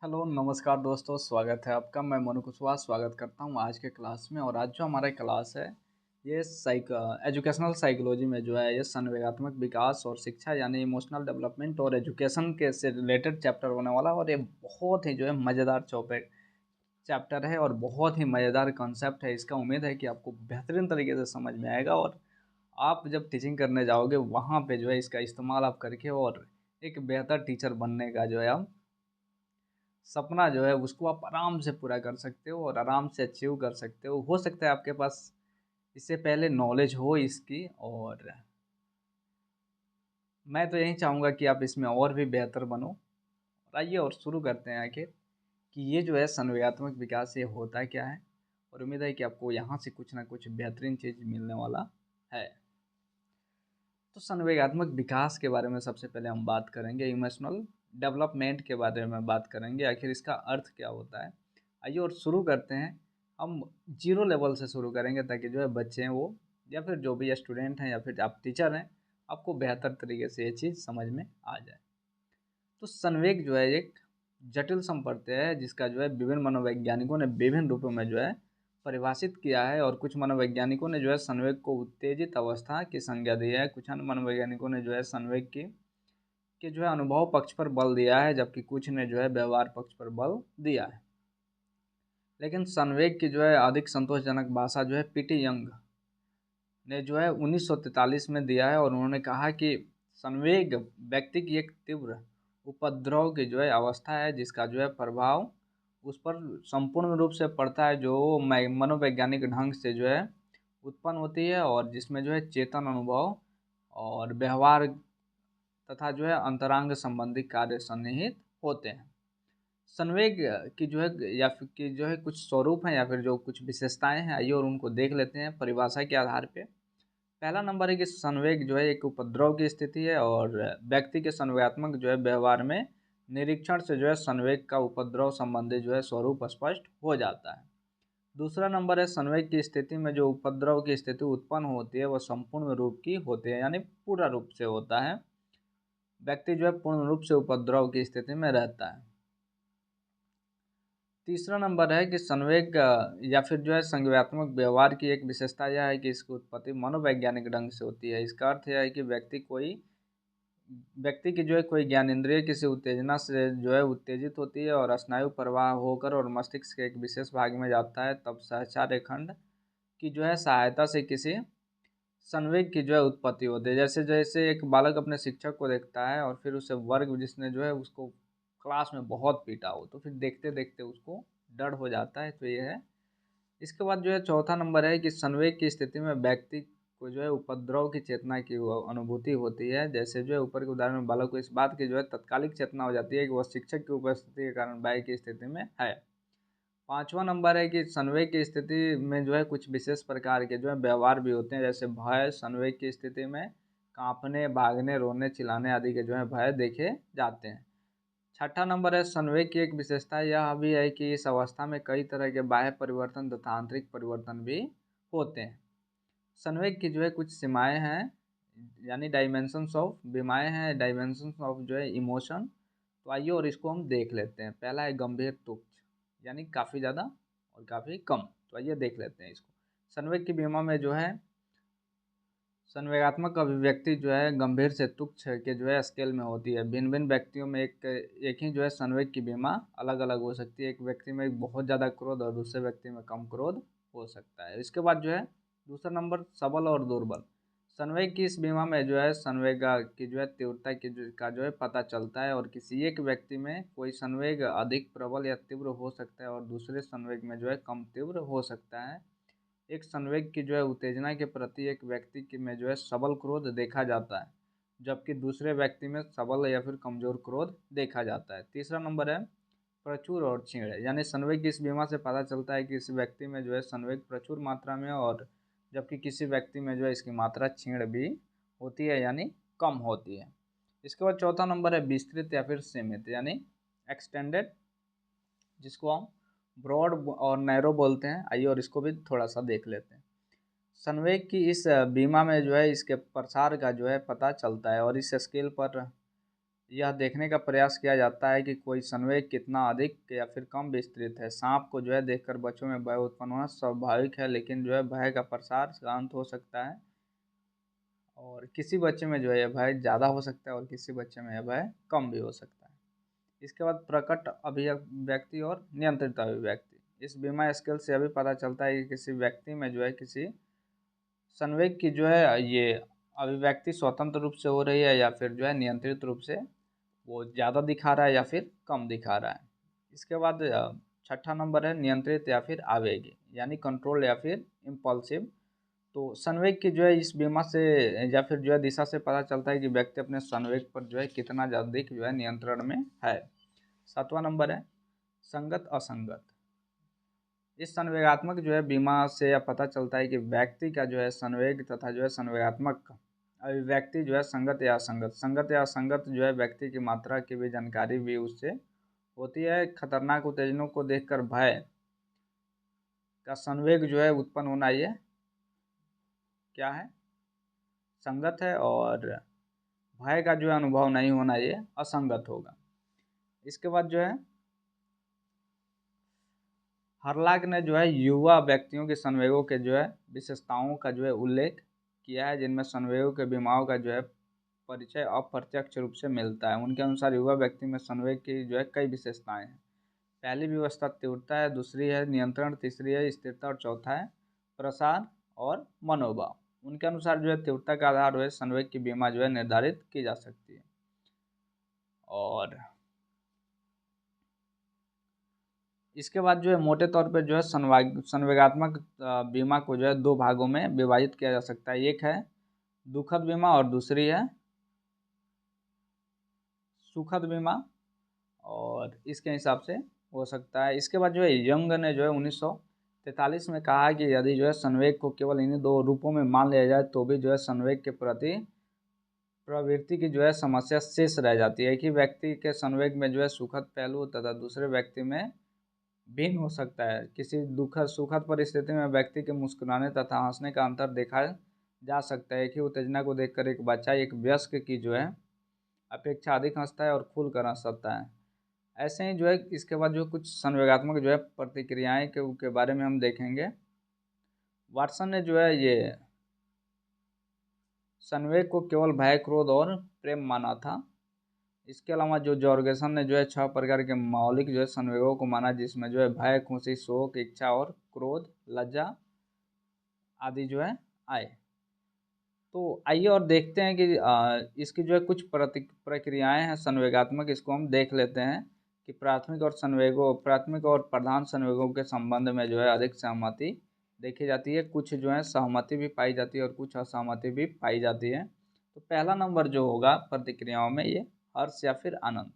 Hello, नमस्कार दोस्तों, स्वागत है आपका। मैं मनु कुशवाहा स्वागत करता हूँ आज के क्लास में। और आज जो हमारा क्लास है ये एजुकेशनल साइकोलॉजी में जो है ये संवेगात्मक विकास और शिक्षा यानी इमोशनल डेवलपमेंट और एजुकेशन के से रिलेटेड चैप्टर होने वाला है। और ये बहुत ही जो है मज़ेदार चैप्टर है और बहुत ही मज़ेदार कॉन्सेप्ट है। इसका उम्मीद है कि आपको बेहतरीन तरीके से समझ में आएगा और आप जब टीचिंग करने जाओगे वहाँ पे जो है इसका इस्तेमाल आप करके और एक बेहतर टीचर बनने का जो है आप सपना जो है उसको आप आराम से पूरा कर सकते हो और आराम से अचीव कर सकते हो सकता है आपके पास इससे पहले नॉलेज हो इसकी। और मैं तो यही चाहूँगा कि आप इसमें और भी बेहतर बनो। और आइए और शुरू करते हैं आखिर कि ये जो है संवेगात्मक विकास ये होता क्या है। और उम्मीद है कि आपको यहाँ से कुछ ना कुछ बेहतरीन चीज़ मिलने वाला है। तो संवेगात्मक विकास के बारे में सबसे पहले हम बात करेंगे, इमोशनल डेवलपमेंट के बारे में बात करेंगे, आखिर इसका अर्थ क्या होता है। आइए और शुरू करते हैं। हम जीरो लेवल से शुरू करेंगे ताकि जो है बच्चे हैं वो या फिर जो भी स्टूडेंट हैं या फिर आप टीचर हैं आपको बेहतर तरीके से ये चीज़ समझ में आ जाए। तो संवेग जो है एक जटिल संप्रत्यय है जिसका जो है विभिन्न मनोवैज्ञानिकों ने विभिन्न रूपों में जो है परिभाषित किया है। और कुछ मनोवैज्ञानिकों ने जो है संवेग को उत्तेजित अवस्था की संज्ञा दी है। कुछ अन्य मनोवैज्ञानिकों ने जो है संवेग की के जो है अनुभव पक्ष पर बल दिया है, जबकि कुछ ने जो है व्यवहार पक्ष पर बल दिया है। लेकिन संवेग की जो है अधिक संतोषजनक भाषा जो है पीटी यंग ने जो है 1943 में दिया है। और उन्होंने कहा कि संवेग व्यक्ति की एक तीव्र उपद्रव की जो है अवस्था है जिसका जो है प्रभाव उस पर संपूर्ण रूप से पड़ता है, जो मनोवैज्ञानिक ढंग से जो है उत्पन्न होती है और जिसमें जो है चेतन अनुभव और व्यवहार तथा जो है अंतरंग संबंधी कार्य सन्निहित होते हैं। संवेग की जो है या फिर की जो है कुछ स्वरूप हैं या फिर जो कुछ विशेषताएं हैं, आइए और उनको देख लेते हैं परिभाषा के आधार पे। पहला नंबर है कि संवेग जो है एक उपद्रव की स्थिति है और व्यक्ति के संवेगात्मक जो है व्यवहार में निरीक्षण से जो है संवेग का उपद्रव संबंधी जो है स्वरूप स्पष्ट हो जाता है। दूसरा नंबर है संवेग की स्थिति में जो उपद्रव की स्थिति उत्पन्न होती है वह संपूर्ण रूप की होती है यानी पूरा रूप से होता है। व्यक्ति जो है पूर्ण रूप से उपद्रव की स्थिति में रहता है। तीसरा नंबर है कि संवेग या फिर जो है संज्ञानात्मक व्यवहार की एक विशेषता यह है कि इसकी उत्पत्ति मनोवैज्ञानिक ढंग से होती है। इसका अर्थ यह है कि व्यक्ति की जो है कोई ज्ञानेंद्रिय किसी उत्तेजना से जो है उत्तेजित होती है और स्नायु प्रवाह होकर और मस्तिष्क के एक विशेष भाग में जाता है, तब सहचार्य खंड की जो है सहायता से किसी संवेग की जो है उत्पत्ति होती है। जैसे जैसे एक बालक अपने शिक्षक को देखता है और फिर उसे वर्ग जिसने जो है उसको क्लास में बहुत पीटा हो तो फिर देखते देखते उसको डर हो जाता है, तो ये है। इसके बाद जो है चौथा नंबर है कि संवेग की स्थिति में व्यक्ति को जो है उपद्रव की चेतना की अनुभूति होती है। जैसे जो है ऊपर के उदाहरण में बालक को इस बात की जो है तत्कालिक चेतना हो जाती है कि वह शिक्षक की उपस्थिति के कारण भय की स्थिति में है। पांचवा नंबर है कि संवेग की स्थिति में जो है कुछ विशेष प्रकार के जो है व्यवहार भी होते हैं। जैसे भय संवेग की स्थिति में कांपने, भागने, रोने, चिल्लाने आदि के जो है भय देखे जाते हैं। छठा नंबर है संवेग की एक विशेषता यह भी है कि इस अवस्था में कई तरह के बाह्य परिवर्तन तथा आंतरिक परिवर्तन भी होते हैं। संवेग की जो है कुछ सीमाएं हैं यानी डायमेंशंस ऑफ बीमाएँ हैं डायमेंशंस ऑफ जो है इमोशन। तो आइए और इसको हम देख लेते हैं। पहला है गंभीर तुच्छ यानी काफ़ी ज़्यादा और काफ़ी कम। तो आइए देख लेते हैं इसको। संवेग की बीमा में जो है संवेगात्मक अभिव्यक्ति जो है गंभीर से तुच्छ के जो है स्केल में होती है। भिन्न भिन्न व्यक्तियों में एक ही जो है संवेग की बीमा अलग अलग हो सकती है। एक व्यक्ति में बहुत ज़्यादा क्रोध और दूसरे व्यक्ति में कम क्रोध हो सकता है। इसके बाद जो है दूसरा नंबर सबल और दुर्बल। संवेग की इस बीमा में जो है संवेग की जो है तीव्रता का जो है पता चलता है और किसी एक व्यक्ति में कोई संवेग अधिक प्रबल या तीव्र हो सकता है और दूसरे संवेग में जो है कम तीव्र हो सकता है। एक संवेग की जो है उत्तेजना के प्रति एक व्यक्ति में जो है सबल क्रोध देखा जाता है, जबकि दूसरे व्यक्ति में सबल या फिर कमजोर क्रोध देखा जाता है। तीसरा नंबर है प्रचुर और क्षीण, यानी संवेग की इस बीमा से पता चलता है कि इस व्यक्ति में जो है संवेग प्रचुर मात्रा में और जबकि किसी व्यक्ति में जो है इसकी मात्रा क्षीण भी होती है यानी कम होती है। इसके बाद चौथा नंबर है विस्तृत या फिर सीमित यानी एक्सटेंडेड, जिसको हम ब्रॉड और नैरो बोलते हैं। आइए और इसको भी थोड़ा सा देख लेते हैं। संवेग की इस बीमा में जो है इसके प्रसार का जो है पता चलता है और इस स्केल पर यह देखने का प्रयास किया जाता है कि कोई संवेग कितना अधिक या फिर कम विस्तृत है। सांप को जो है देखकर बच्चों में भय उत्पन्न होना स्वाभाविक है, लेकिन जो है भय का प्रसार शांत हो सकता है और किसी बच्चे में जो है यह भय ज़्यादा हो सकता है और किसी बच्चे में यह भय कम भी हो सकता है। इसके बाद प्रकट अभिव्यक्ति और नियंत्रित अभिव्यक्ति। इस बीमा स्केल से अभी पता चलता है कि किसी व्यक्ति में जो है किसी संवेग की जो है ये अभिव्यक्ति स्वतंत्र रूप से हो रही है या फिर जो है नियंत्रित रूप से वो ज़्यादा दिखा रहा है या फिर कम दिखा रहा है। इसके बाद छठा नंबर है नियंत्रित या फिर आवेगी, यानी कंट्रोल या फिर इम्पल्सिव। तो संवेग की जो है इस बीमा से या फिर जो है दिशा से पता चलता है कि व्यक्ति अपने संवेग पर जो है कितना अधिक जो है नियंत्रण में है। सातवां नंबर है संगत असंगत। इस संवेगात्मक जो है बीमा से यह पता चलता है कि व्यक्ति का जो है संवेग तथा जो है संवेगात्मक अभिव्यक्ति जो है संगत या असंगत। संगत या असंगत जो है व्यक्ति की मात्रा की भी जानकारी भी उससे होती है। खतरनाक उत्तेजनों को देखकर भय का संवेग जो है उत्पन्न होना ये क्या है, संगत है, और भय का जो है अनुभव नहीं होना ये असंगत होगा। इसके बाद जो है हर्लाक ने जो है युवा व्यक्तियों के संवेगों के जो है विशेषताओं का जो है उल्लेख किया है, जिनमें संवेगों के बीमाओं का जो है परिचय अप्रत्यक्ष रूप से मिलता है। उनके अनुसार युवा व्यक्ति में संवेग की जो है कई विशेषताएं हैं। पहली व्यवस्था तीव्रता है, दूसरी है नियंत्रण, तीसरी है स्थिरता और चौथा है प्रसार और मनोभाव। उनके अनुसार जो है तीव्रता का आधार जो है संवेग की बीमा जो है निर्धारित की जा सकती है। और इसके बाद जो है मोटे तौर पर जो है संवेगात्मक बीमा को जो है दो भागों में विभाजित किया जा सकता है। एक है दुखद बीमा और दूसरी है सुखद बीमा, और इसके हिसाब से हो सकता है। इसके बाद जो है यंग ने जो है 1943 में कहा कि यदि जो है संवेग को केवल इन्हीं दो रूपों में मान लिया जाए तो भी जो है संवेग के प्रति प्रवृत्ति की जो है समस्या शेष रह जाती है। एक ही व्यक्ति के संवेग में जो है सुखद पहलू तथा दूसरे व्यक्ति में भिन्न हो सकता है। किसी दुखद सुखद परिस्थिति में व्यक्ति के मुस्कुराने तथा हंसने का अंतर देखा जा सकता है। एक ही उत्तेजना को देखकर एक बच्चा एक वयस्क की जो है अपेक्षा अधिक हंसता है और खुल कर हंस सकता है। ऐसे ही जो है इसके बाद जो कुछ संवेगात्मक जो है प्रतिक्रियाएं के बारे में हम देखेंगे। वाटसन ने जो है ये संवेग को केवल भय, क्रोध और प्रेम माना था। इसके अलावा जो जॉर्गेसन ने जो है 6 प्रकार के मौलिक जो है संवेगों को माना, जिसमें जो है भय, खुशी, शोक, इच्छा और क्रोध, लज्जा आदि जो है आए। तो आइए और देखते हैं कि इसकी जो है कुछ प्रक्रियाएं हैं संवेगात्मक, इसको हम देख लेते हैं कि प्राथमिक और प्रधान संवेगों के संबंध में जो है अधिक सहमति देखी जाती है। कुछ जो है सहमति भी पाई जाती है और कुछ असहमति भी पाई जाती है। तो पहला नंबर जो होगा प्रतिक्रियाओं में ये हर्ष या फिर आनंद।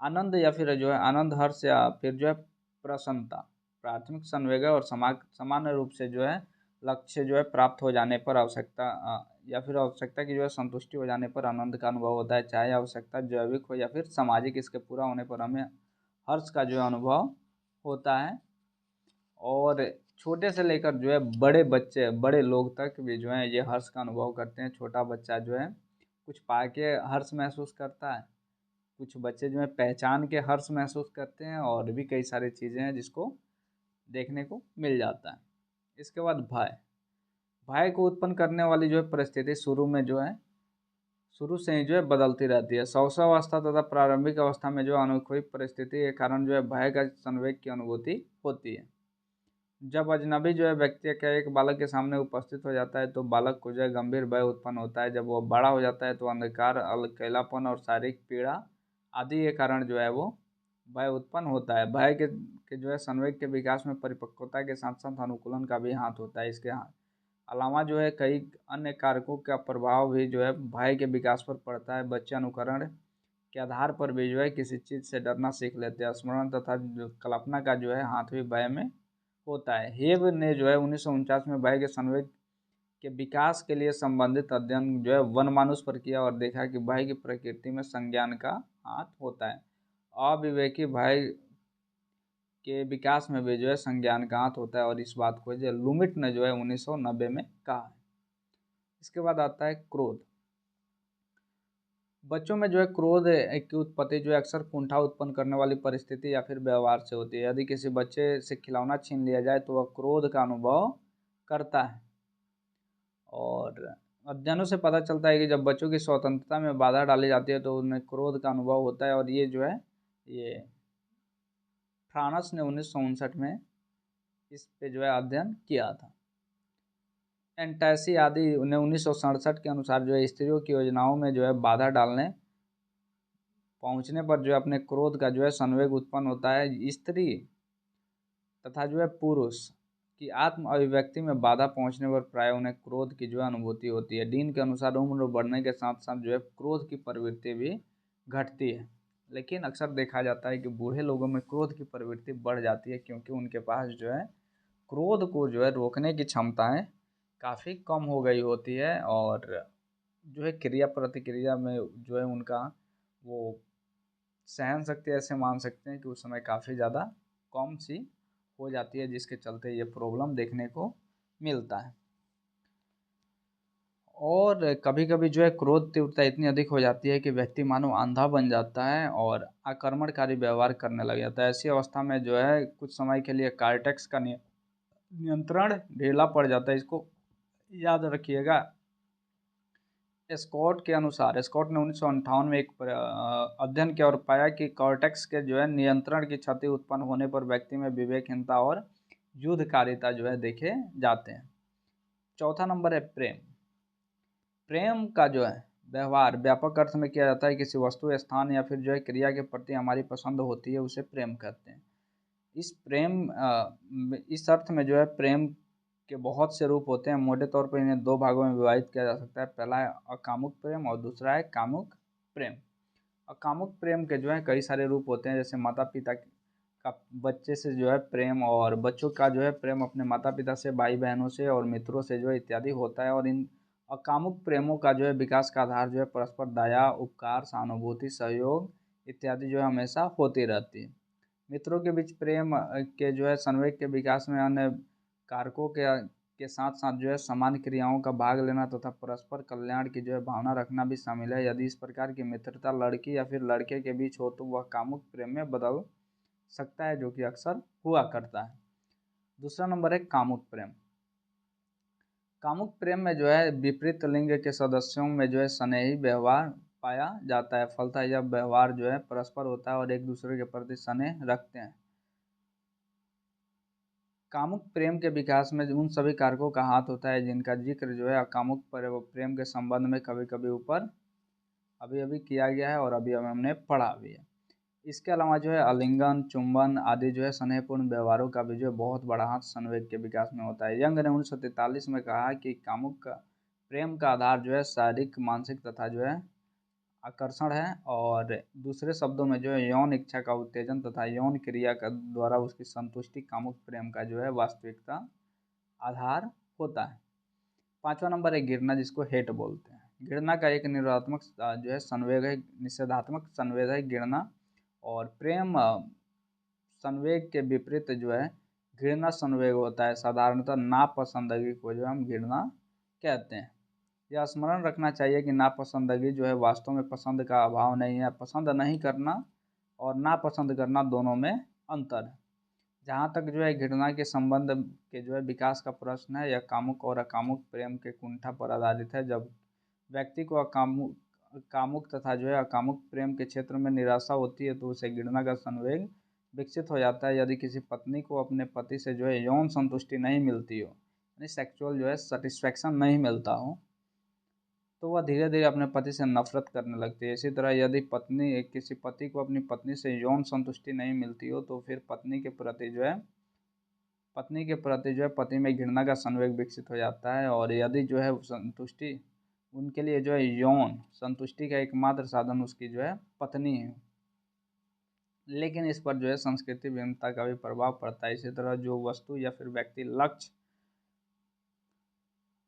आनंद या फिर जो है आनंद, हर्ष या फिर जो है प्रसन्नता प्राथमिक संवेग है और सामान्य रूप से जो है लक्ष्य जो है प्राप्त हो जाने पर या फिर आवश्यकता की जो है संतुष्टि हो जाने पर आनंद का अनुभव होता है। चाहे आवश्यकता जैविक हो या फिर सामाजिक, इसके पूरा होने पर हमें हर्ष का जो है अनुभव होता है। और छोटे से लेकर जो है बड़े लोग तक भी जो है ये हर्ष का अनुभव करते हैं। छोटा बच्चा जो है कुछ पा के हर्ष महसूस करता है, कुछ बच्चे जो है पहचान के हर्ष महसूस करते हैं, और भी कई सारी चीज़ें हैं जिसको देखने को मिल जाता है। इसके बाद भय। भय को उत्पन्न करने वाली जो है परिस्थिति शुरू से ही जो है बदलती रहती है। शौशवावस्था तथा प्रारंभिक अवस्था में जो अनोखी परिस्थिति के कारण जो है भय का संवेग की अनुभूति होती है। जब अजनबी जो है व्यक्ति का एक बालक के सामने उपस्थित हो जाता है तो बालक को जो है गंभीर भय उत्पन्न होता है। जब वो बड़ा हो जाता है तो अंधकार, अकेलापन और शारीरिक पीड़ा आदि के कारण जो है वो भय उत्पन्न होता है। भय के जो है संवेग के विकास में परिपक्वता के साथ साथ अनुकूलन का भी हाथ होता है। इसके अलावा जो है कई अन्य कारकों का प्रभाव भी जो है भय के विकास पर पड़ता है। बच्चे अनुकरण के आधार पर भी जो है किसी चीज़ से डरना सीख लेते हैं। स्मरण तथा जो कल्पना का जो है हाथ भी भय में होता है। हेब ने जो है 1949 में भय के संवेग के विकास के लिए संबंधित अध्ययन जो है वनमानुष पर किया और देखा कि भय की प्रकृति में संज्ञान का हाथ होता है। अविवेकी भय के विकास में भी जो है संज्ञान का हाथ होता है, और इस बात को जो लुमिट ने जो है 1990 में कहा है। इसके बाद आता है क्रोध। बच्चों में जो है क्रोध की उत्पत्ति जो है अक्सर कुंठा उत्पन्न करने वाली परिस्थिति या फिर व्यवहार से होती है। यदि किसी बच्चे से खिलौना छीन लिया जाए तो वह क्रोध का अनुभव करता है। और अध्ययनों से पता चलता है कि जब बच्चों की स्वतंत्रता में बाधा डाली जाती है तो उन्हें क्रोध का अनुभव होता है। और ये जो है ये फ्रांस ने 1959 में इस पे जो है अध्ययन किया था। एंटैसी आदि ने 1967 के अनुसार जो है स्त्रियों की योजनाओं में जो है बाधा डालने पहुंचने पर जो है अपने क्रोध का जो है संवेग उत्पन्न होता है। स्त्री तथा जो है पुरुष की आत्म अभिव्यक्ति में बाधा पहुंचने पर प्राय उन्हें क्रोध की जो है अनुभूति होती है। डीन के अनुसार उम्र बढ़ने के साथ साथ जो है क्रोध की प्रवृत्ति भी घटती है। लेकिन अक्सर देखा जाता है कि बूढ़े लोगों में क्रोध की प्रवृत्ति बढ़ जाती है, क्योंकि उनके पास जो है क्रोध को जो है रोकने की क्षमताएं काफ़ी कम हो गई होती है। और जो है क्रिया प्रतिक्रिया में जो है उनका वो सहन शक्ति ऐसे मान सकते हैं कि उस समय काफ़ी ज़्यादा कम सी हो जाती है, जिसके चलते ये प्रॉब्लम देखने को मिलता है। और कभी-कभी जो है क्रोध तीव्रता इतनी अधिक हो जाती है कि व्यक्ति मानो अंधा बन जाता है और आक्रमणकारी व्यवहार करने लग जाता है। ऐसी अवस्था में जो है कुछ समय के लिए कार्टेक्स का नियंत्रण ढीला पड़ जाता है। इसको याद रखिएगा। स्कॉट के अनुसार स्कॉट ने 1958 में एक अध्ययन किया और पाया कि कॉर्टेक्स के जो है नियंत्रण की क्षति उत्पन्न होने पर व्यक्ति में विवेकहीनता और युद्धकारिता जो है देखे जाते हैं। चौथा नंबर है प्रेम। प्रेम का जो है व्यवहार व्यापक अर्थ में किया जाता है। किसी वस्तु, स्थान या फिर जो है क्रिया के प्रति हमारी पसंद होती है, उसे प्रेम कहते हैं। इस अर्थ में जो है प्रेम के बहुत से रूप होते हैं। मोटे तौर पर इन्हें दो भागों में विभाजित किया जा सकता है। पहला है अकामुक प्रेम और दूसरा है कामुक प्रेम। अकामुक प्रेम के जो है कई सारे रूप होते हैं, जैसे माता पिता का बच्चे से जो है प्रेम, और बच्चों का जो है प्रेम अपने माता पिता से, भाई बहनों से और मित्रों से जो है इत्यादि होता है। और इन अकामुक प्रेमों का जो है विकास का आधार जो है परस्पर दया, उपकार, सहानुभूति, सहयोग इत्यादि जो है हमेशा होती रहती है। मित्रों के बीच प्रेम के जो है संवेग के विकास में अन्य कारकों के साथ साथ जो है समान क्रियाओं का भाग लेना तथा परस्पर कल्याण की जो है भावना रखना भी शामिल है। यदि इस प्रकार की मित्रता लड़की या फिर लड़के के बीच हो तो वह कामुक प्रेम में बदल सकता है, जो कि अक्सर हुआ करता है। दूसरा नंबर है कामुक प्रेम। कामुक प्रेम में जो है विपरीत लिंग के सदस्यों में जो है स्नेही व्यवहार पाया जाता है। फलतः यह व्यवहार जो है परस्पर होता है और एक दूसरे के प्रति स्नेह रखते हैं। कामुक प्रेम के विकास में उन सभी कारकों का हाथ होता है जिनका जिक्र जो है अकामुक प्रेम के संबंध में कभी कभी ऊपर अभी अभी किया गया है और अभी अभी हमने पढ़ा भी है। इसके अलावा जो है आलिंगन, चुंबन आदि जो है स्नेहपूर्ण व्यवहारों का भी जो है बहुत बड़ा हाथ संवेग के विकास में होता है। यंग ने 1943 में कहा कि कामुक प्रेम का आधार जो है शारीरिक, मानसिक तथा जो है आकर्षण है। और दूसरे शब्दों में जो है यौन इच्छा का उत्तेजन तथा यौन क्रिया का द्वारा उसकी संतुष्टि कामुक प्रेम का जो है वास्तविकता आधार होता है। पांचवा नंबर है घृणा, जिसको हेट बोलते हैं। घृणा का एक निरोधात्मक जो है संवेग है, निषेधात्मक संवेग है घृणा। और प्रेम संवेग के विपरीत जो है घृणा संवेग होता है। साधारणतः नापसंदगी को जो हम घृणा कहते हैं। यह स्मरण रखना चाहिए कि नापसंदगी जो है वास्तव में पसंद का अभाव नहीं है। पसंद नहीं करना और नापसंद करना दोनों में अंतर है। जहाँ तक जो है घृणा के संबंध के जो है विकास का प्रश्न है, यह कामुक और अकामुक प्रेम के कुंठा पर आधारित है। जब व्यक्ति को कामुक तथा जो है अकामुक प्रेम के क्षेत्र में निराशा होती है तो उसे घृणा का संवेग विकसित हो जाता है। यदि किसी पत्नी को अपने पति से जो है यौन संतुष्टि नहीं मिलती हो, यानी सेक्सुअल जो है सेटिस्फैक्शन नहीं मिलता हो, तो वह धीरे धीरे अपने पति से नफरत करने लगती है। इसी तरह यदि पत्नी किसी पति को अपनी पत्नी से यौन संतुष्टि नहीं मिलती हो तो फिर पति में घृणा का संवेग विकसित हो जाता है। और यदि जो है संतुष्टि उनके लिए जो है यौन संतुष्टि का एकमात्र साधन उसकी जो है पत्नी है, लेकिन इस पर जो है संस्कृति भिन्नता का भी प्रभाव पड़ता है। इसी तरह जो वस्तु या फिर व्यक्ति लक्ष्य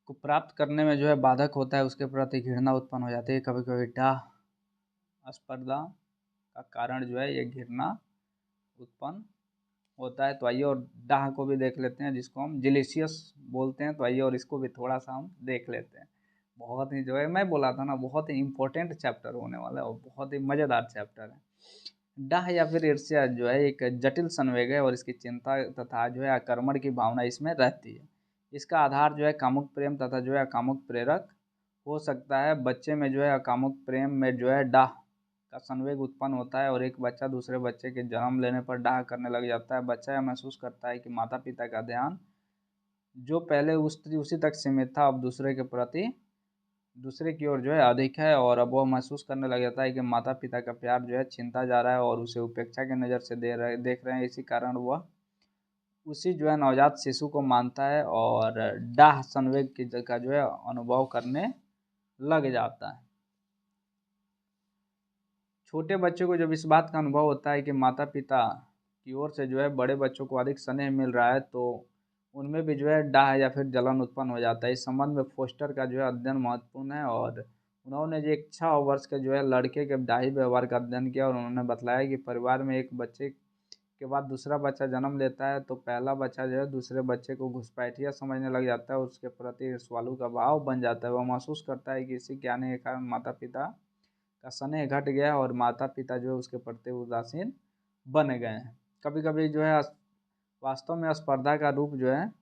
को प्राप्त करने में जो है बाधक होता है, उसके प्रति घृणा उत्पन्न हो जाती है। कभी कभी डाह, स्पर्धा का कारण जो है ये घृणा उत्पन्न होता है। तो आइए और डाह को भी देख लेते हैं, जिसको हम जिलीशियस बोलते हैं। तो आइए और इसको भी थोड़ा सा हम देख लेते हैं। बहुत ही जो है मैं बोला था ना, बहुत ही इम्पोर्टेंट चैप्टर होने वाला है और बहुत ही मज़ेदार चैप्टर है। डाह या फिर ईर्ष्या जो है एक जटिल संवेग है और इसकी चिंता तथा जो है आक्रमण की भावना इसमें रहती है। इसका आधार जो है कामुक प्रेम तथा जो है अकामुक प्रेरक हो सकता है। बच्चे में जो है अकामुक प्रेम में जो है डाह का संवेग उत्पन्न होता है और एक बच्चा दूसरे बच्चे के जन्म लेने पर डाह करने लग जाता है। बच्चा यह महसूस करता है कि माता पिता का ध्यान जो पहले उसी तक सीमित था अब दूसरे की ओर जो है अधिक है और अब वह महसूस करने लग जाता है कि माता पिता का प्यार जो है छीनता जा रहा है और उसे उपेक्षा की नज़र से देख रहे हैं। इसी कारण वह उसी जो है नवजात शिशु को मानता है और डाह संवेग की का जो है अनुभव करने लग जाता है। छोटे बच्चे को जब इस बात का अनुभव होता है कि माता पिता की ओर से जो है बड़े बच्चों को अधिक स्नेह मिल रहा है तो उनमें भी जो है डाह या फिर जलन उत्पन्न हो जाता है। इस संबंध में फोस्टर का जो है अध्ययन महत्वपूर्ण है और उन्होंने जो एक 6 वर्ष के जो है लड़के के डाही व्यवहार का अध्ययन किया और उन्होंने बताया कि परिवार में एक बच्चे के बाद दूसरा बच्चा जन्म लेता है तो पहला बच्चा जो है दूसरे बच्चे को घुसपैठिया समझने लग जाता है, उसके प्रति ईर्ष्यालु का भाव बन जाता है। वह महसूस करता है कि इसी के आने के कारण माता पिता का स्नेह घट गया और माता पिता जो है उसके प्रति उदासीन बन गए हैं। कभी कभी जो है वास्तव में स्पर्धा का रूप जो है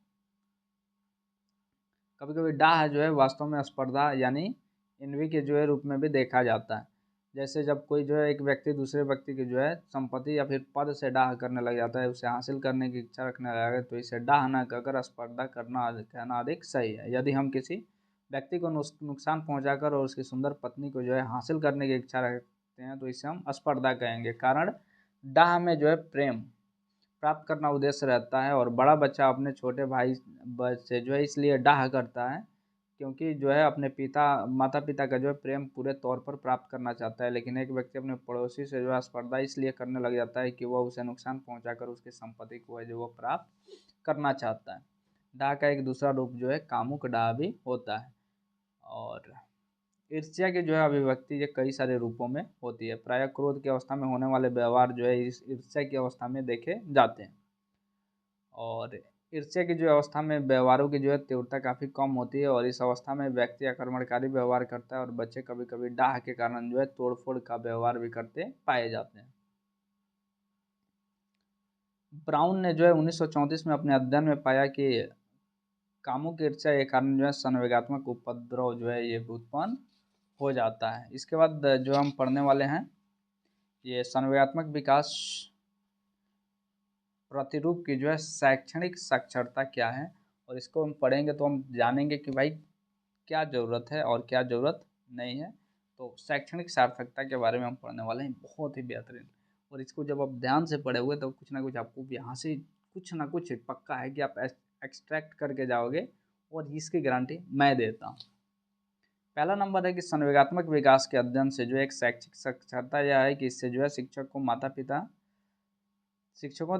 कभी कभी डाह जो है वास्तव में स्पर्धा यानी इन्वी के जो है रूप में भी देखा जाता है। जैसे जब कोई जो है एक व्यक्ति दूसरे व्यक्ति की जो है संपत्ति या फिर पद से डाह करने लग जाता है, उसे हासिल करने की इच्छा रखने लगा तो इसे डाह न कहकर स्पर्धा करना कहना अधिक सही है। यदि हम किसी व्यक्ति को नुकसान पहुंचाकर और उसकी सुंदर पत्नी को जो है हासिल करने की इच्छा रखते हैं तो इसे हम स्पर्धा कहेंगे। कारण डाह में जो है प्रेम प्राप्त करना उद्देश्य रहता है और बड़ा बच्चा अपने छोटे भाई से जो है इसलिए डाह करता है क्योंकि जो है अपने माता पिता का जो है प्रेम पूरे तौर पर प्राप्त करना चाहता है। लेकिन एक व्यक्ति अपने पड़ोसी से जो है स्पर्धा इसलिए करने लग जाता है कि वह उसे नुकसान पहुंचाकर उसकी संपत्ति को है जो वो प्राप्त करना चाहता है। डाह का एक दूसरा रूप जो है कामुक डाह भी होता है और ईर्ष्या की जो है अभिव्यक्ति ये कई सारे रूपों में होती है। प्रायः क्रोध की अवस्था में होने वाले व्यवहार जो है इस ईर्ष्या की अवस्था में देखे जाते हैं और ईर्ष्या की जो अवस्था में व्यवहारों की जो है तीव्रता काफ़ी कम होती है और इस अवस्था में व्यक्ति आक्रमणकारी व्यवहार करता है और बच्चे कभी कभी डाह के कारण जो है तोड़फोड़ का व्यवहार भी करते पाए जाते हैं। ब्राउन ने जो है 1934 में अपने अध्ययन में पाया कि कामुक ईर्ष्या के कारण जो है संवेगात्मक उपद्रव जो है ये उत्पन्न हो जाता है। इसके बाद जो हम पढ़ने वाले हैं ये संवेगात्मक विकास प्रतिरूप की जो है शैक्षणिक साक्षरता क्या है और इसको हम पढ़ेंगे तो हम जानेंगे कि भाई क्या ज़रूरत है और क्या ज़रूरत नहीं है। तो शैक्षणिक सार्थकता के बारे में हम पढ़ने वाले हैं, बहुत ही बेहतरीन। और इसको जब आप ध्यान से पढ़े हुए तो कुछ ना कुछ आपको यहाँ से कुछ ना कुछ पक्का है कि आप एक्सट्रैक्ट करके जाओगे और इसकी गारंटी मैं देता हूँ। पहला नंबर है कि संवेगात्मक विकास के अध्ययन से जो एक शैक्षिक साक्षरता यह है कि इससे जो है शिक्षकों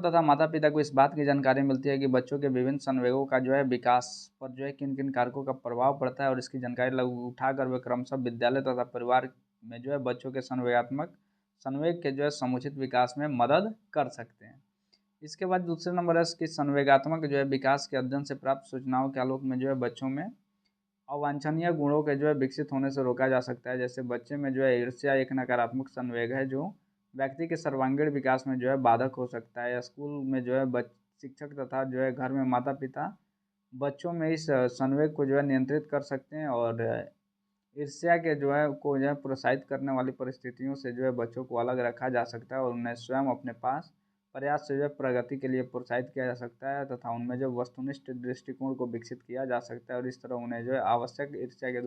तथा माता पिता को इस बात की जानकारी मिलती है कि बच्चों के विभिन्न संवेगों का जो है विकास पर जो है किन किन कारकों का प्रभाव पड़ता है और इसकी जानकारी उठाकर वे क्रमशः विद्यालय तथा परिवार में जो है बच्चों के संवेग के जो है समुचित विकास में मदद कर सकते हैं। इसके बाद दूसरे नंबर है कि संवेगात्मक जो है विकास के अध्ययन से प्राप्त सूचनाओं के आलोक में जो है बच्चों में अवांछनीय गुणों के जो है विकसित होने से रोका जा सकता है। जैसे बच्चे में जो है ईर्ष्या एक नकारात्मक संवेग है जो व्यक्ति के सर्वांगीण विकास में जो है बाधक हो सकता है। स्कूल में जो है शिक्षक तथा जो है घर में माता पिता बच्चों में इस संवेग को जो है नियंत्रित कर सकते हैं और ईर्ष्या के जो है को जो है प्रोत्साहित करने वाली परिस्थितियों से जो है बच्चों को अलग रखा जा सकता है और उन्हें स्वयं अपने पास प्रयास से जो है प्रगति के लिए प्रोत्साहित किया जा सकता है तथा उनमें जो वस्तुनिष्ठ दृष्टिकोण को विकसित किया जा सकता है और इस तरह उन्हें जो है आवश्यक ईर्ष्या के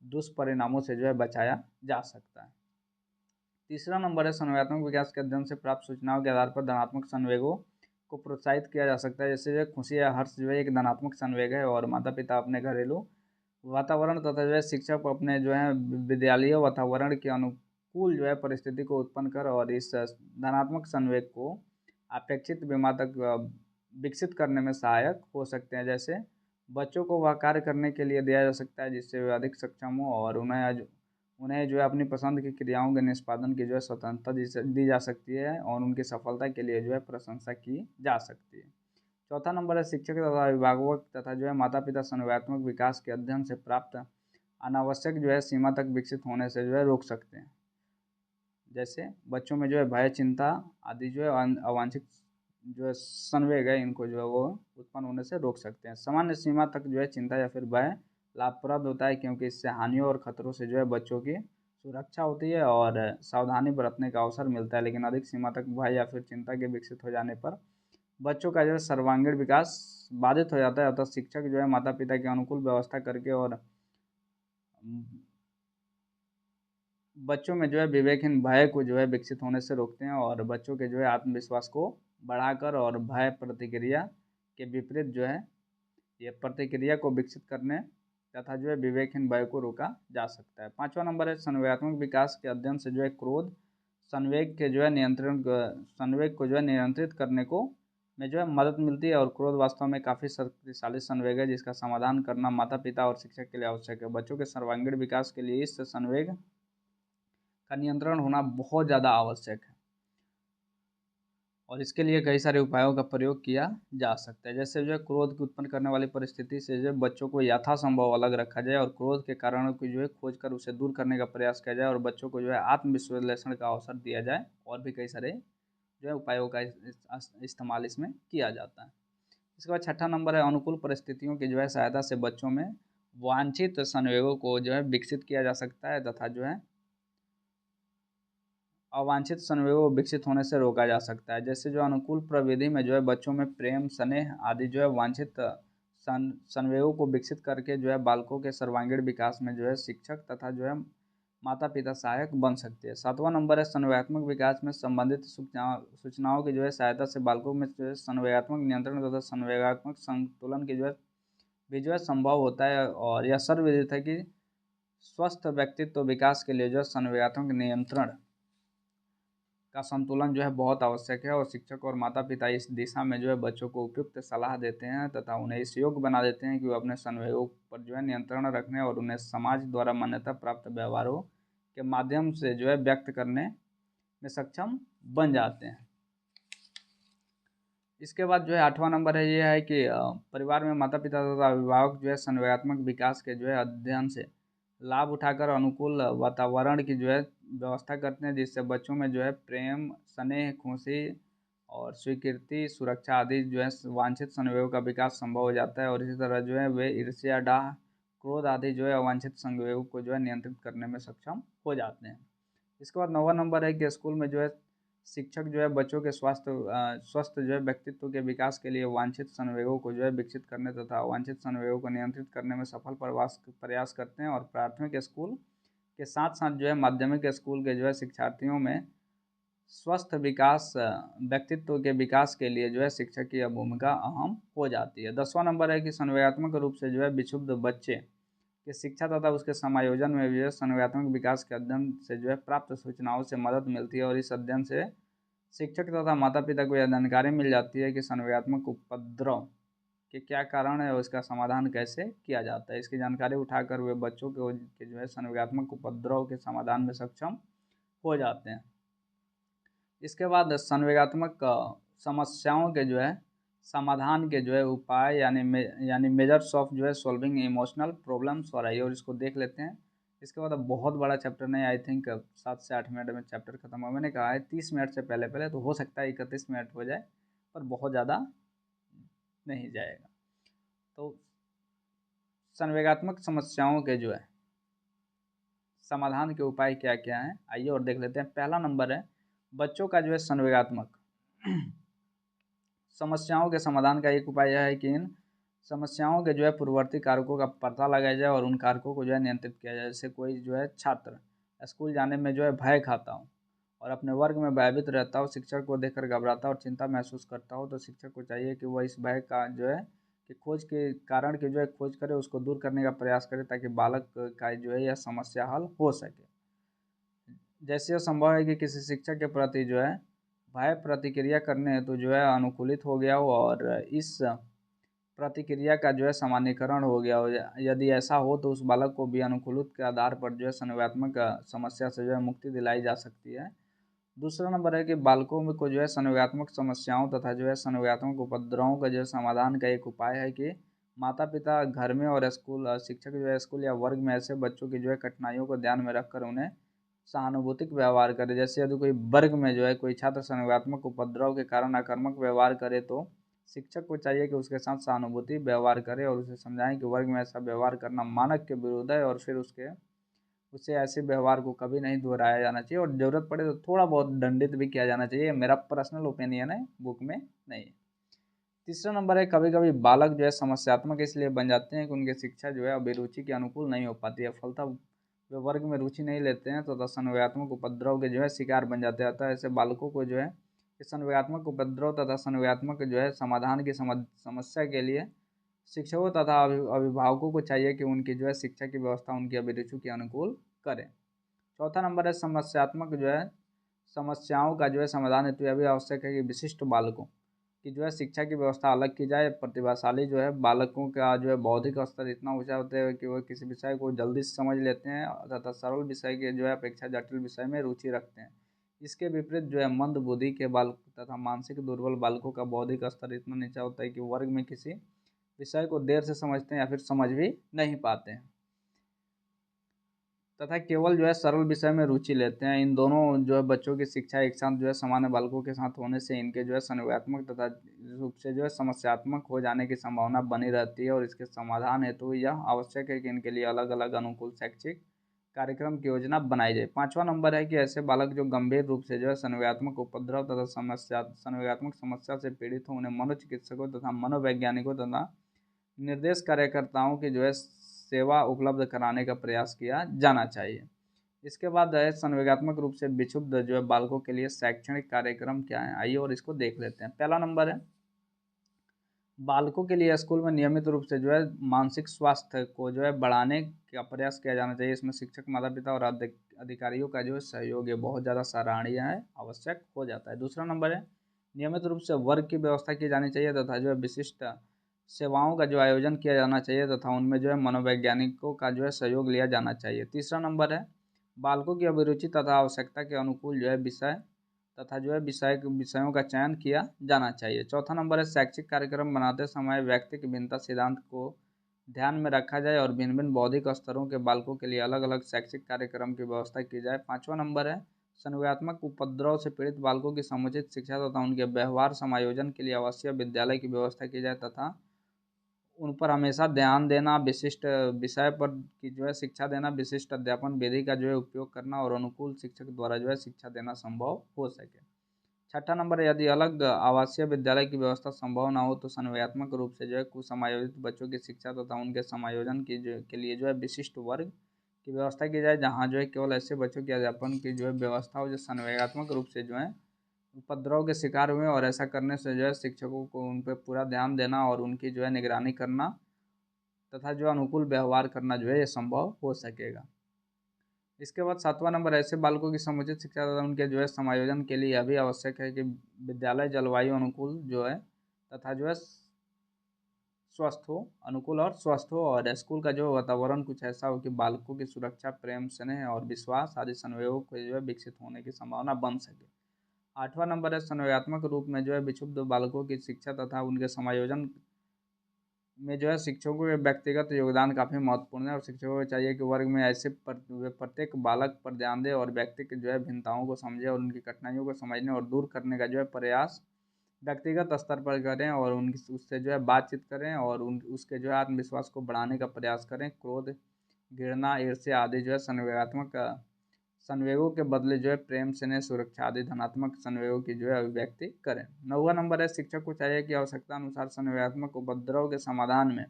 दुष्परिणामों से जो है बचाया जा सकता है। तीसरा नंबर है संवेगात्मक विकास के अध्ययन से प्राप्त सूचनाओं के आधार पर धनात्मक संवेगों को प्रोत्साहित किया जा सकता है। जैसे जो खुशी या हर्ष जो है एक धनात्मक संवेग है और माता पिता अपने घरेलू वातावरण तथा जो है शिक्षक अपने जो है विद्यालय वातावरण के अनुकूल जो है परिस्थिति को उत्पन्न कर और इस धनात्मक संवेग को अपेक्षित बीमा तक विकसित करने में सहायक हो सकते हैं। जैसे बच्चों को वह कार्य करने के लिए दिया जा सकता है जिससे वे अधिक सक्षम हो और उन्हें जो है अपनी पसंद की क्रियाओं के निष्पादन की जो है स्वतंत्रता दी जा सकती है और उनकी सफलता के लिए जो है प्रशंसा की जा सकती है। चौथा नंबर है शिक्षक तथा अभिभावक तथा जो है माता पिता संवेगात्मक विकास के अध्ययन से प्राप्त अनावश्यक जो है सीमा तक विकसित होने से जो है रोक सकते हैं। जैसे बच्चों में जो है भय, चिंता आदि जो है अवांछित जो है संवेग है, इनको जो है वो उत्पन्न होने से रोक सकते हैं। सामान्य सीमा तक जो है चिंता या फिर भय लाभप्रद होता है, क्योंकि इससे हानियों और खतरों से जो है बच्चों की सुरक्षा होती है और सावधानी बरतने का अवसर मिलता है। लेकिन अधिक सीमा तक भय या फिर चिंता के विकसित हो जाने पर बच्चों का जो है सर्वांगीण विकास बाधित हो जाता है। अतः शिक्षक जो है माता पिता की अनुकूल व्यवस्था करके और बच्चों में जो है विवेकहीन भय को जो है विकसित होने से रोकते हैं और बच्चों के जो है आत्मविश्वास को बढ़ाकर और भय प्रतिक्रिया के विपरीत जो है ये प्रतिक्रिया को विकसित करने तथा जो है विवेकहीन भय को रोका जा सकता है। पांचवा नंबर है संवेगात्मक विकास के अध्ययन से जो है क्रोध संवेग के जो है संवेग को जो है नियंत्रित करने को में जो है मदद मिलती है। और क्रोध वास्तव में काफ़ी शक्तिशाली संवेग है, जिसका समाधान करना माता पिता और शिक्षक के लिए आवश्यक है। बच्चों के सर्वांगीण विकास के लिए इस संवेग का नियंत्रण होना बहुत ज़्यादा आवश्यक है और इसके लिए कई सारे उपायों का प्रयोग किया जा सकता है। जैसे जो है क्रोध की उत्पन्न करने वाली परिस्थिति से जो है बच्चों को यथासंभव अलग रखा जाए और क्रोध के कारणों की जो है खोज कर उसे दूर करने का प्रयास किया जाए और बच्चों को जो है आत्मविश्लेषण का अवसर दिया जाए। और भी कई सारे जो है उपायों का इस्तेमाल इसमें किया जाता है। इसके बाद छठा नंबर है अनुकूल परिस्थितियों की जो है सहायता से बच्चों में वांछित संवेगों को जो है विकसित किया जा सकता है तथा जो है अवांछित संवेगों को विकसित होने से रोका जा सकता है। जैसे जो अनुकूल प्रविधि में जो है बच्चों में प्रेम, स्नेह आदि जो है वांछित संवेगों को विकसित करके जो है बालकों के सर्वांगीण विकास में जो है शिक्षक तथा जो है माता पिता सहायक बन सकते हैं। सातवां नंबर है संवेगात्मक विकास में संबंधित सूचनाओं की जो है सहायता से बालकों में जो है संवेगात्मक नियंत्रण तथा संवेगात्मक संतुलन की जो है भी जो है संभव होता है। और यह सर्वविदित है कि स्वस्थ व्यक्तित्व विकास के लिए जो है संवेगात्मक नियंत्रण का संतुलन जो है बहुत आवश्यक है और शिक्षक और माता पिता इस दिशा में जो है बच्चों को उपयुक्त सलाह देते हैं तथा उन्हें इस योग्य बना देते हैं कि वो अपने संवेगों पर जो है नियंत्रण रखने और उन्हें समाज द्वारा मान्यता प्राप्त व्यवहारों के माध्यम से जो है व्यक्त करने में सक्षम बन जाते हैं। इसके बाद जो है आठवां नंबर है ये है कि परिवार में माता पिता तथा अभिभावक जो है संवेगात्मक विकास के जो है अध्ययन से लाभ उठाकर अनुकूल वातावरण की जो है व्यवस्था करते हैं, जिससे बच्चों में जो है प्रेम, स्नेह, खुशी और स्वीकृति, सुरक्षा आदि जो है वांछित संवेगों का विकास संभव हो जाता है। और इसी तरह जो है वे ईर्ष्या, डाह, क्रोध आदि जो है अवांछित संवेगों को जो है नियंत्रित करने में सक्षम हो जाते हैं। इसके बाद 9वां नंबर है कि स्कूल में जो है शिक्षक जो है बच्चों के स्वस्थ जो है व्यक्तित्व के विकास के लिए वांछित संवेगों को जो है विकसित करने तथा अवांछित संवेगों को नियंत्रित करने में सफल प्रयास करते हैं। और प्राथमिक स्कूल के साथ साथ जो है माध्यमिक स्कूल के जो है शिक्षार्थियों में स्वस्थ विकास व्यक्तित्व के विकास के लिए जो है शिक्षक की भूमिका अहम हो जाती है। 10वां नंबर है कि संवेगात्मक रूप से जो है विक्षुब्ध बच्चे कि शिक्षा तथा उसके समायोजन में भी संवेगात्मक विकास के अध्ययन से जो है प्राप्त सूचनाओं से मदद मिलती है और इस अध्ययन से शिक्षक तथा माता पिता को यह जानकारी मिल जाती है कि संवेगात्मक उपद्रव के क्या कारण है और इसका समाधान कैसे किया जाता है। इसकी जानकारी उठाकर वे बच्चों के जो है संवेगात्मक उपद्रव के समाधान में सक्षम हो जाते हैं। इसके बाद संवेगात्मक समस्याओं के जो है समाधान के जो है उपाय यानी मेजर्स ऑफ जो है सॉल्विंग इमोशनल प्रॉब्लम्स और आइए और इसको देख लेते हैं। इसके बाद अब बहुत बड़ा चैप्टर नहीं, आई थिंक 7 से 8 मिनट में चैप्टर खत्म हो। मैंने कहा है 30 मिनट से पहले पहले तो हो सकता है 31 मिनट हो जाए, पर बहुत ज़्यादा नहीं जाएगा। तो संवेगात्मक समस्याओं के जो है समाधान के उपाय क्या क्या हैं आइए और देख लेते हैं। पहला नंबर है बच्चों का जो है संवेगात्मक समस्याओं के समाधान का एक उपाय यह है कि इन समस्याओं के जो है पूर्ववर्ती कारकों का पता लगाया जाए और उन कारकों को जो है नियंत्रित किया जाए। जैसे कोई जो है छात्र स्कूल जाने में जो है भय खाता हो और अपने वर्ग में भयभीत रहता हो, शिक्षक को देखकर घबराता और चिंता महसूस करता हो, तो शिक्षक को चाहिए कि वह इस भय का जो है कि खोज के कारण की जो है खोज करे, उसको दूर करने का प्रयास करे ताकि बालक का जो है यह समस्या हल हो सके। जैसे यह संभव है कि किसी शिक्षक के प्रति जो है भय प्रतिक्रिया करने हेतु जो है अनुकूलित हो गया हो और इस प्रतिक्रिया का जो है सामान्यीकरण हो गया हो। यदि ऐसा हो तो उस बालक को भी अनुकूलित के आधार पर जो है संवेगात्मक समस्या से जो है मुक्ति दिलाई जा सकती है। दूसरा नंबर है कि बालकों में को जो है संवेगात्मक समस्याओं तथा जो है संवेगात्मक उपद्रवों का जो है समाधान का एक उपाय है कि माता पिता घर में और स्कूल शिक्षक जो है स्कूल या वर्ग में ऐसे बच्चों की जो है कठिनाइयों को ध्यान में रखकर उन्हें सहानुभूतिक व्यवहार करे। जैसे यदि कोई वर्ग में जो है कोई छात्र संवेगात्मक उपद्रव के कारण आक्रामक व्यवहार करे तो शिक्षक को चाहिए कि उसके साथ सहानुभूति व्यवहार करे और उसे समझाएं कि वर्ग में ऐसा व्यवहार करना मानक के विरुद्ध है और फिर उससे ऐसे व्यवहार को कभी नहीं दोहराया जाना चाहिए और ज़रूरत पड़े तो थोड़ा बहुत दंडित भी किया जाना चाहिए। मेरा पर्सनल ओपिनियन है, बुक में नहीं है। तीसरा नंबर है कभी कभी बालक जो है समस्यात्मक इसलिए बन जाते हैं कि उनकी शिक्षा जो है अभिरुचि के अनुकूल नहीं हो पाती है, फलतः वे वर्ग में रुचि नहीं लेते हैं तो संवेगात्मक उपद्रव के जो है शिकार बन जाते हैं। अतः ऐसे बालकों को जो है इस संवेगात्मक उपद्रव तथा संवेगात्मक जो है समाधान की समस्या के लिए शिक्षकों तथा अभिभावकों को चाहिए कि उनकी जो है शिक्षा की व्यवस्था उनकी अभिरुचि के अनुकूल करें। चौथा नंबर है समस्यात्मक जो है समस्याओं का जो है समाधान हेतु यह भी आवश्यक है कि विशिष्ट बालकों की जो है शिक्षा की व्यवस्था अलग की जाए। प्रतिभाशाली जो है बालकों का जो है बौद्धिक स्तर इतना ऊंचा होता है कि वह किसी विषय को जल्दी से समझ लेते हैं तथा सरल विषय के जो है अपेक्षा जटिल विषय में रुचि रखते हैं। इसके विपरीत जो है मंद बुद्धि के बालक तथा मानसिक दुर्बल बालकों का बौद्धिक स्तर इतना नीचा होता है कि वर्ग में किसी विषय को देर से समझते हैं या फिर समझ भी नहीं पाते हैं तथा केवल जो है सरल विषय में रुचि लेते हैं। इन दोनों जो है बच्चों की शिक्षा एक साथ जो है सामान्य बालकों के साथ होने से इनके जो है संवेगात्मक तथा रूप से जो है समस्यात्मक हो जाने की संभावना बनी रहती है और इसके समाधान हेतु यह आवश्यक है कि इनके लिए अलग अलग अनुकूल शैक्षिक कार्यक्रम की योजना बनाई जाए। पाँचवा नंबर है कि ऐसे बालक जो गंभीर रूप से जो है संवेगात्मक उपद्रव तथा संवेगात्मक समस्या से पीड़ित हो उन्हें मनोचिकित्सकों तथा मनोवैज्ञानिकों तथा निर्देश कार्यकर्ताओं की जो है सेवा उपलब्ध कराने का प्रयास किया जाना चाहिए। इसके बाद है संवेगात्मक रूप से विक्षुब्ध जो है बालकों के लिए शैक्षणिक कार्यक्रम क्या है, आइए और इसको देख लेते हैं। पहला नंबर है बालकों के लिए स्कूल में नियमित रूप से जो है मानसिक स्वास्थ्य को जो है बढ़ाने का प्रयास किया जाना चाहिए। इसमें शिक्षक माता पिता और अधिकारियों का जो है सहयोग है बहुत ज़्यादा सराहनीय है, आवश्यक हो जाता है। दूसरा नंबर है नियमित रूप से वर्ग की व्यवस्था की जानी चाहिए तथा जो है विशिष्ट सेवाओं का जो आयोजन किया जाना चाहिए तथा उनमें जो है मनोवैज्ञानिकों का जो है सहयोग लिया जाना चाहिए। तीसरा नंबर है बालकों की अभिरुचि तथा आवश्यकता के अनुकूल जो है विषय तथा जो है विषयों का चयन किया जाना चाहिए। चौथा नंबर है शैक्षिक कार्यक्रम बनाते समय व्यक्तिक भिन्नता सिद्धांत को ध्यान में रखा जाए और भिन्न भिन्न बौद्धिक स्तरों के बालकों के लिए अलग अलग शैक्षिक कार्यक्रम की व्यवस्था की जाए। पाँचवा नंबर है संवेगात्मक उपद्रव से पीड़ित बालकों की समुचित शिक्षा तथा उनके व्यवहार समायोजन के लिए आवश्यक विद्यालय की व्यवस्था की जाए तथा उन पर हमेशा ध्यान देना, विशिष्ट विषय पर की जो है शिक्षा देना, विशिष्ट अध्यापन विधि का जो है उपयोग करना और अनुकूल शिक्षक द्वारा जो है शिक्षा देना संभव हो सके। छठा नंबर यदि अलग आवासीय विद्यालय की व्यवस्था संभव ना हो तो संवेगात्मक रूप से जो है कुसमायोजित बच्चों की शिक्षा तथा उनके समायोजन की जो के लिए जो है विशिष्ट वर्ग की व्यवस्था की जाए जहाँ जो है केवल ऐसे बच्चों के अध्यापन की जो है व्यवस्था हो जो संवेगात्मक रूप से जो है उपद्रव के शिकार हुए और ऐसा करने से जो है शिक्षकों को उन पर पूरा ध्यान देना और उनकी जो है निगरानी करना तथा जो अनुकूल व्यवहार करना जो है ये संभव हो सकेगा। इसके बाद सातवां नंबर ऐसे बालकों की समुचित शिक्षा तथा उनके जो है समायोजन के लिए यह भी आवश्यक है कि विद्यालय जलवायु अनुकूल जो है तथा जो है स्वस्थ हो, अनुकूल और स्वस्थ हो और स्कूल का जो वातावरण कुछ ऐसा हो कि बालकों की सुरक्षा, प्रेम, स्नेह और विश्वास आदि संवेगों को जो है विकसित होने की संभावना बन सके। आठवां नंबर है संवेगात्मक रूप में जो है विक्षुब्ध बालकों की शिक्षा तथा उनके समायोजन में जो है शिक्षकों के व्यक्तिगत योगदान काफ़ी महत्वपूर्ण है और शिक्षकों को चाहिए कि वर्ग में ऐसे प्रत्येक बालक पर ध्यान दे और व्यक्ति की जो है भिन्नताओं को समझे और उनकी कठिनाइयों को समझने और दूर करने का जो है प्रयास व्यक्तिगत स्तर पर करें और उनकी उससे जो है बातचीत करें और उसके जो है आत्मविश्वास को बढ़ाने का प्रयास करें। क्रोध, घृणा, ईर्ष्या आदि जो है संवेगात्मक संवेगों के बदले जो है प्रेम, स्नेह, सुरक्षा आदि धनात्मक संवेगों की जो है अभिव्यक्ति करें। नौवां नंबर है शिक्षक को चाहिए कि आवश्यकता अनुसार संवेगात्मक उपद्रव के समाधान में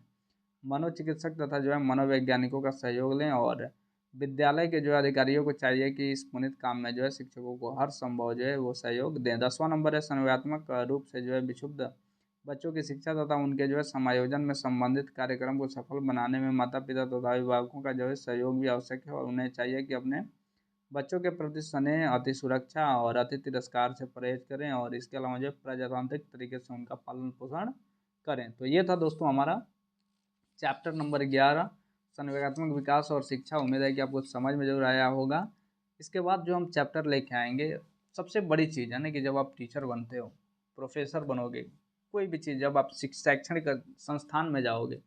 मनोचिकित्सक तथा जो है मनोवैज्ञानिकों का सहयोग लें और विद्यालय के जो है अधिकारियों को चाहिए कि इस पुनित काम में जो है शिक्षकों को हर संभव जो है वो सहयोग दें। 10वां नंबर है संवेगात्मक रूप से जो है विक्षुब्ध बच्चों की शिक्षा तथा उनके जो है समायोजन में संबंधित कार्यक्रम को सफल बनाने में माता पिता तथा अभिभावकों का जो है सहयोग भी आवश्यक है और उन्हें चाहिए कि अपने बच्चों के प्रति स्नेह, अति सुरक्षा और अति तिरस्कार से परहेज करें और इसके अलावा जो प्रजातांत्रिक तरीके से उनका पालन पोषण करें। तो ये था दोस्तों हमारा चैप्टर नंबर 11 संवेगात्मक विकास और शिक्षा। उम्मीद है कि आपको समझ में जरूर आया होगा। इसके बाद जो हम चैप्टर लेके आएंगे सबसे बड़ी चीज़ है ना कि जब आप टीचर बनते हो, प्रोफेसर बनोगे, कोई भी चीज़ जब आप शैक्षणिक संस्थान में जाओगे,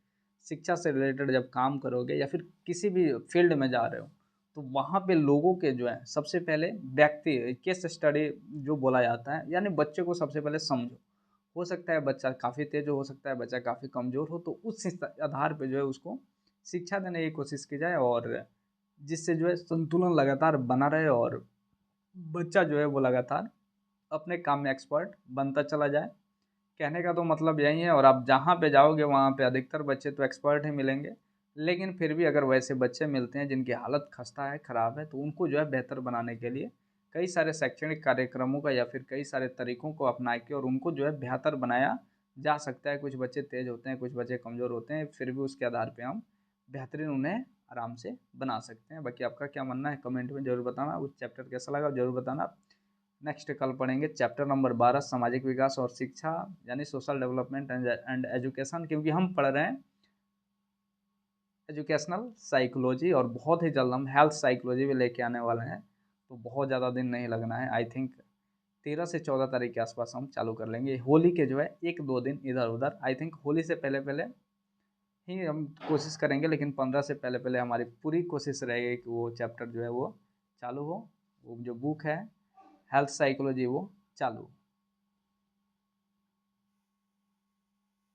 शिक्षा से रिलेटेड जब काम करोगे या फिर किसी भी फील्ड में जा रहे हो, तो वहाँ पे लोगों के जो है सबसे पहले व्यक्ति केस स्टडी जो बोला जाता है, यानी बच्चे को सबसे पहले समझो। हो सकता है बच्चा काफ़ी तेज़ हो सकता है बच्चा काफ़ी कमज़ोर हो, तो उस आधार पे जो है उसको शिक्षा देने की कोशिश की जाए, और जिससे जो है संतुलन लगातार बना रहे और बच्चा जो है वो लगातार अपने काम में एक्सपर्ट बनता चला जाए। कहने का तो मतलब यही है, और आप जहाँ पे जाओगे वहाँ पे अधिकतर बच्चे तो एक्सपर्ट ही मिलेंगे। लेकिन फिर भी अगर वैसे बच्चे मिलते हैं जिनकी हालत खस्ता है, ख़राब है, तो उनको जो है बेहतर बनाने के लिए कई सारे शैक्षणिक कार्यक्रमों का या फिर कई सारे तरीकों को अपना के और उनको जो है बेहतर बनाया जा सकता है। कुछ बच्चे तेज़ होते हैं, कुछ बच्चे कमज़ोर होते हैं, फिर भी उसके आधार पे हम बेहतरीन उन्हें आराम से बना सकते हैं। बाकी आपका क्या मानना है कमेंट में ज़रूर बताना। उस चैप्टर कैसा लगा ज़रूर बताना। नेक्स्ट कल पढ़ेंगे चैप्टर नंबर 12 सामाजिक विकास और शिक्षा, यानी सोशल डेवलपमेंट एंड एजुकेशन, क्योंकि हम पढ़ रहे हैं एजुकेशनल साइकोलॉजी और बहुत ही जल्द हम हेल्थ साइकोलॉजी भी लेके आने वाले हैं। तो बहुत ज़्यादा दिन नहीं लगना है, आई थिंक 13 से 14 तारीख के आसपास हम चालू कर लेंगे। होली के जो है 1-2 दिन इधर उधर, आई थिंक होली से पहले पहले ही हम कोशिश करेंगे, लेकिन 15 से पहले पहले हमारी पूरी कोशिश रहेगी कि वो चैप्टर जो है वो चालू हो, वो जो बुक है हेल्थ साइकोलॉजी वो चालू।